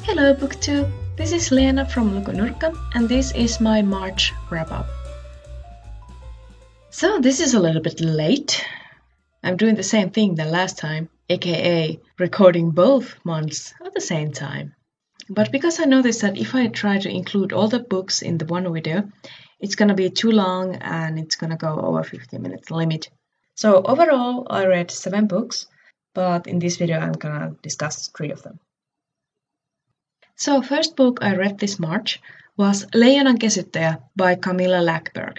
Hello BookTube, this is Lena from Lukunurkka and this is my March wrap-up. So this is a little bit late. I'm doing the same thing than last time, aka recording both months at the same time. But because I noticed that if I try to include all the books in the one video, it's gonna be too long and it's gonna go over 15 minutes limit. So overall I read 7 books, but in this video I'm gonna discuss 3 of them. So first book I read this March was Leijonan kesyttäjä by Camilla Läckberg.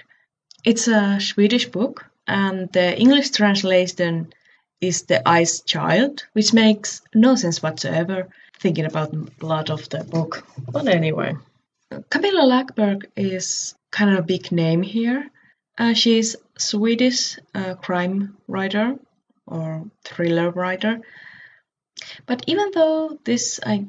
It's a Swedish book and the English translation is The Ice Child, which makes no sense whatsoever thinking about the plot of the book. But anyway, Camilla Läckberg is kind of a big name here. She's Swedish crime writer or thriller writer. But even though this I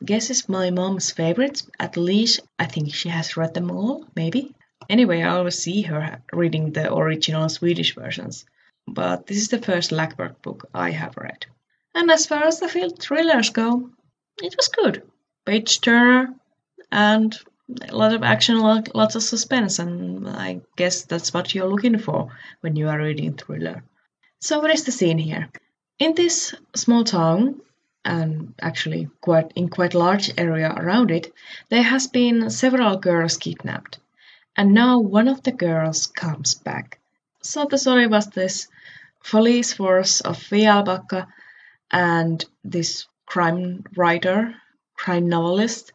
guess is my mom's favorites, at least I think she has read them all, maybe. Anyway, I always see her reading the original Swedish versions, but this is the first Läckberg book I have read. And as far as the field thrillers go, it was good. Page turner and a lot of action, lots of suspense, and I guess that's what you're looking for when you are reading thriller. So what is the scene here? In this small town, and actually quite large area around it, there has been several girls kidnapped. And now one of the girls comes back. So the story was this police force of Fjällbacka and this crime writer, crime novelist,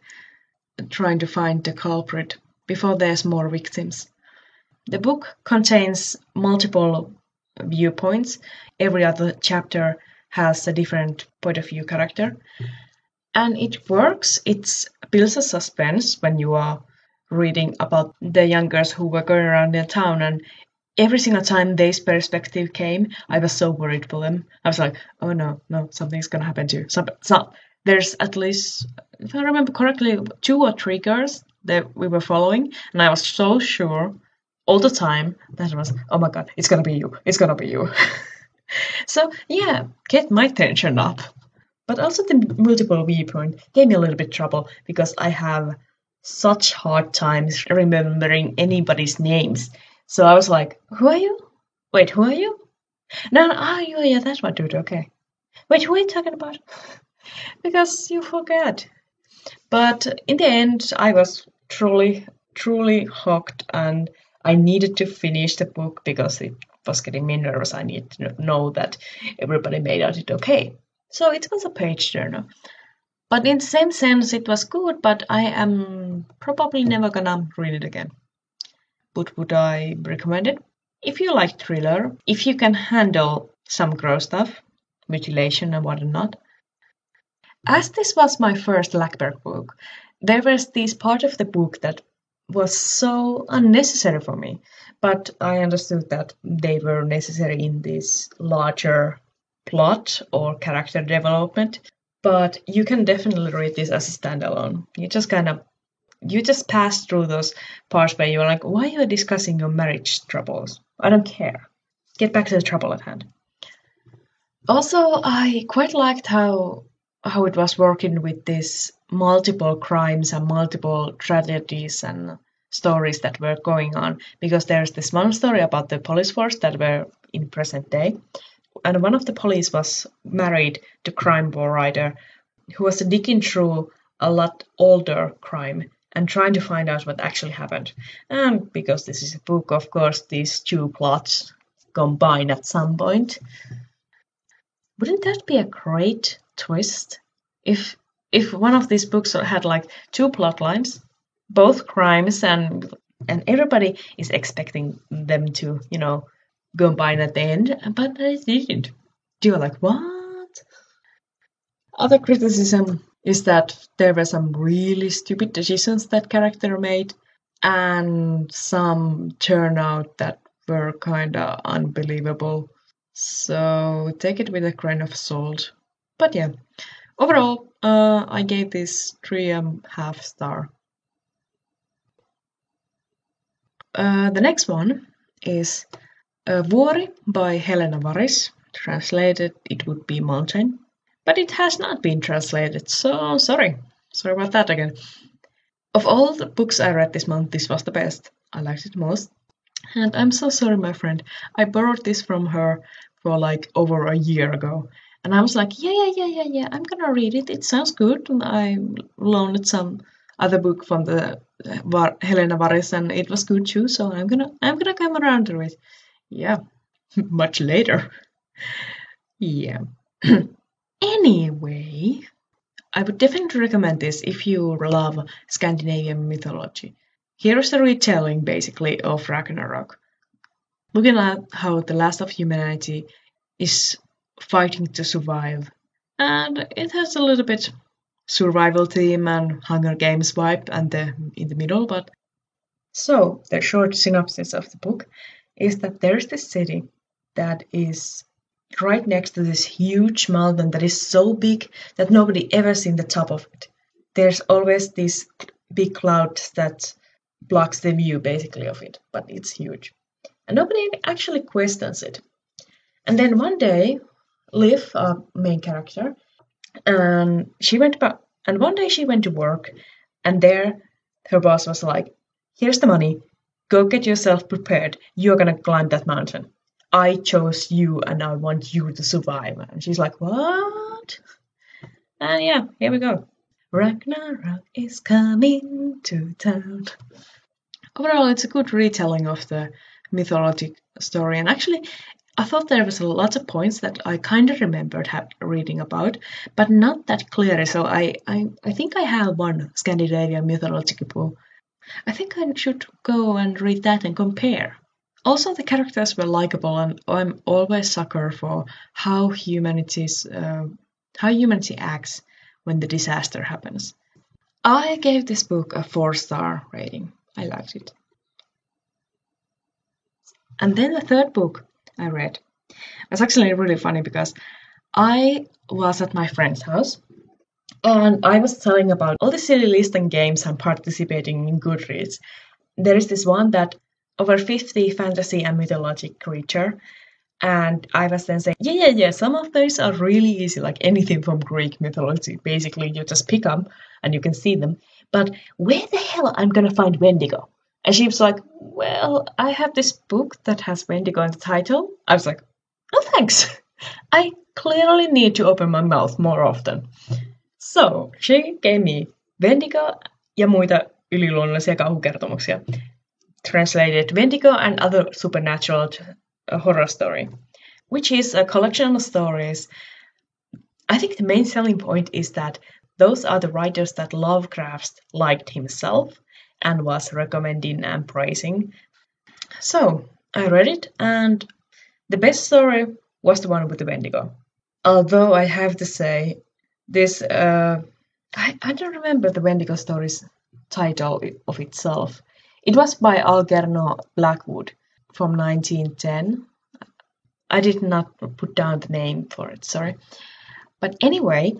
trying to find the culprit before there's more victims. The book contains multiple viewpoints. Every other chapter has a different point of view character. And it works. It builds a suspense when you are reading about the young girls who were going around in town, and every single time this perspective came, I was so worried for them. I was like, oh no, something's gonna happen to you. So there's at least, if I remember correctly, 2 or 3 girls that we were following, and I was so sure all the time that it was, oh my god, it's gonna be you. So yeah, get my tension up. But also the multiple viewpoint gave me a little bit trouble because I have such hard times remembering anybody's names. So I was like, who are you? Wait, who are you? No, yeah, that's one dude, okay. Wait, who are you talking about? Because you forget. But in the end, I was truly hooked and I needed to finish the book because it was getting me nervous. I needed to know that everybody made it okay. So it was a page turner. But in the same sense, it was good, but I am probably never gonna read it again. But would I recommend it? If you like thriller, if you can handle some gross stuff, mutilation and whatnot. As this was my first Läckberg book, there was this part of the book that was so unnecessary for me. But I understood that they were necessary in this larger plot or character development. But you can definitely read this as a standalone. You just pass through those parts where you're like, why are you discussing your marriage troubles? I don't care. Get back to the trouble at hand. Also, I quite liked how it was working with these multiple crimes and multiple tragedies and stories that were going on, because there's this one story about the police force that were in present day, and one of the police was married to crime writer who was digging through a lot older crime and trying to find out what actually happened. And because this is a book, of course, these 2 plots combine at some point. Wouldn't that be a great twist if one of these books had like 2 plot lines, both crimes, and everybody is expecting them to, combine at the end, but they didn't. You're like, what? Other criticism is that there were some really stupid decisions that character made, and some turnout that were kinda unbelievable. So take it with a grain of salt. But yeah, overall, I gave this 3.5 star. The next one is Vuori by Helena Varis. Translated, it would be mountain. But it has not been translated, so sorry. Sorry about that again. Of all the books I read this month, this was the best. I liked it most. And I'm so sorry, my friend. I borrowed this from her for like over a year ago. And I was like, yeah, I'm gonna read it. It sounds good. And I loaned some other book from the Helena Vares, and it was good too. So I'm gonna come around to it. Yeah, much later. Yeah. Anyway, I would definitely recommend this if you love Scandinavian mythology. Here's a retelling, basically, of Ragnarok, looking at how the last of humanity is fighting to survive. And it has a little bit survival theme and Hunger Games vibe and in the middle, but so the short synopsis of the book is that there's this city that is right next to this huge mountain that is so big that nobody ever seen the top of it. There's always this big cloud that blocks the view basically of it, but it's huge. And nobody actually questions it. And then one day, Liv, our main character, and one day she went to work, and there her boss was like, "Here's the money. Go get yourself prepared. You're gonna climb that mountain. I chose you, and I want you to survive." And she's like, "What?" And yeah, here we go. Ragnarok is coming to town. Overall, it's a good retelling of the mythologic story, and actually, I thought there was a lot of points that I kind of remembered reading about, but not that clearly. So I think I have one Scandinavian mythological book. I think I should go and read that and compare. Also, the characters were likable, and I'm always sucker for how humanity acts when the disaster happens. I gave this book a 4-star rating. I liked it. And then the third book I read was actually really funny because I was at my friend's house and I was telling about all the silly lists and games I'm participating in Goodreads. There is this one that over 50 fantasy and mythologic creature. And I was then saying, yeah, some of those are really easy, like anything from Greek mythology. Basically, you just pick them and you can see them. But where the hell I'm going to find Wendigo? And she was like, well, I have this book that has Wendigo in the title. I was like, oh, thanks. I clearly need to open my mouth more often. So she gave me Wendigo ja muita yliluonnollisia kauhukertomuksia. Translated Wendigo and Other Supernatural Horror Story, which is a collection of stories. I think the main selling point is that those are the writers that Lovecraft liked himself and was recommending and praising. So I read it, and the best story was the one with the Wendigo. Although I have to say, this I don't remember the Wendigo story's title of itself. It was by Algernon Blackwood from 1910. I did not put down the name for it, sorry. But anyway,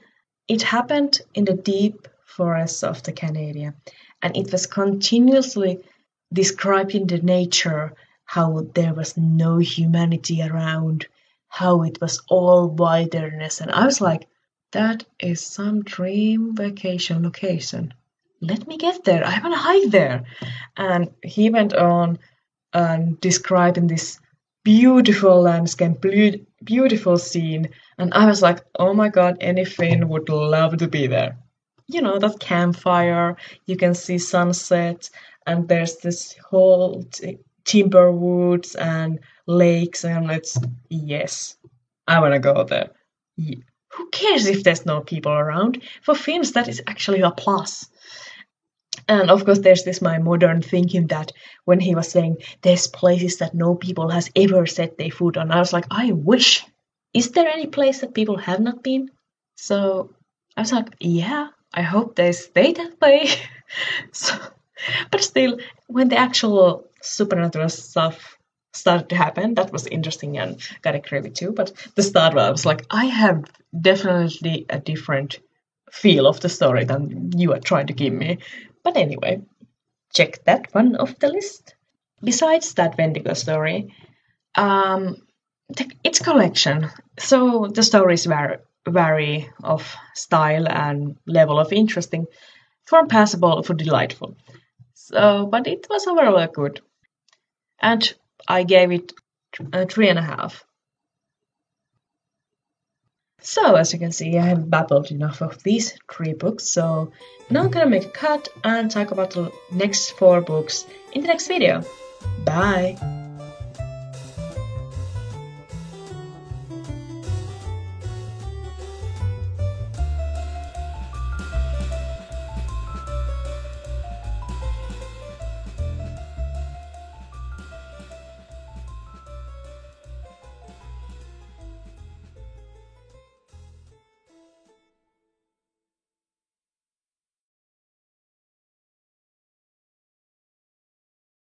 it happened in the deep forests of the Canada, and it was continuously describing the nature, how there was no humanity around, how it was all wilderness. And I was like, that is some dream vacation location. Let me get there. I want to hide there. And he went on describing this beautiful landscape, beautiful scene. And I was like, oh my God, any Finn would love to be there. You know, that campfire, you can see sunset, and there's this whole timber woods and lakes, and it's, yes, I want to go there. Yeah. Who cares if there's no people around? For Finns, that is actually a plus. And of course, there's this my modern thinking that when he was saying there's places that no people has ever set their foot on, I was like, I wish. Is there any place that people have not been? So I was like, yeah, I hope they stay that way. But still, when the actual supernatural stuff started to happen, that was interesting and got a credit too. But the start, I was like, I have definitely a different feel of the story than you are trying to give me. But anyway, check that one off the list. Besides that Wendigo story, its collection. So the stories vary of style and level of interesting, from passable to delightful. So, but it was overall good, and I gave it 3.5. So, as you can see, I have babbled enough of these 3 books, so now I'm gonna make a cut and talk about the next 4 books in the next video. Bye!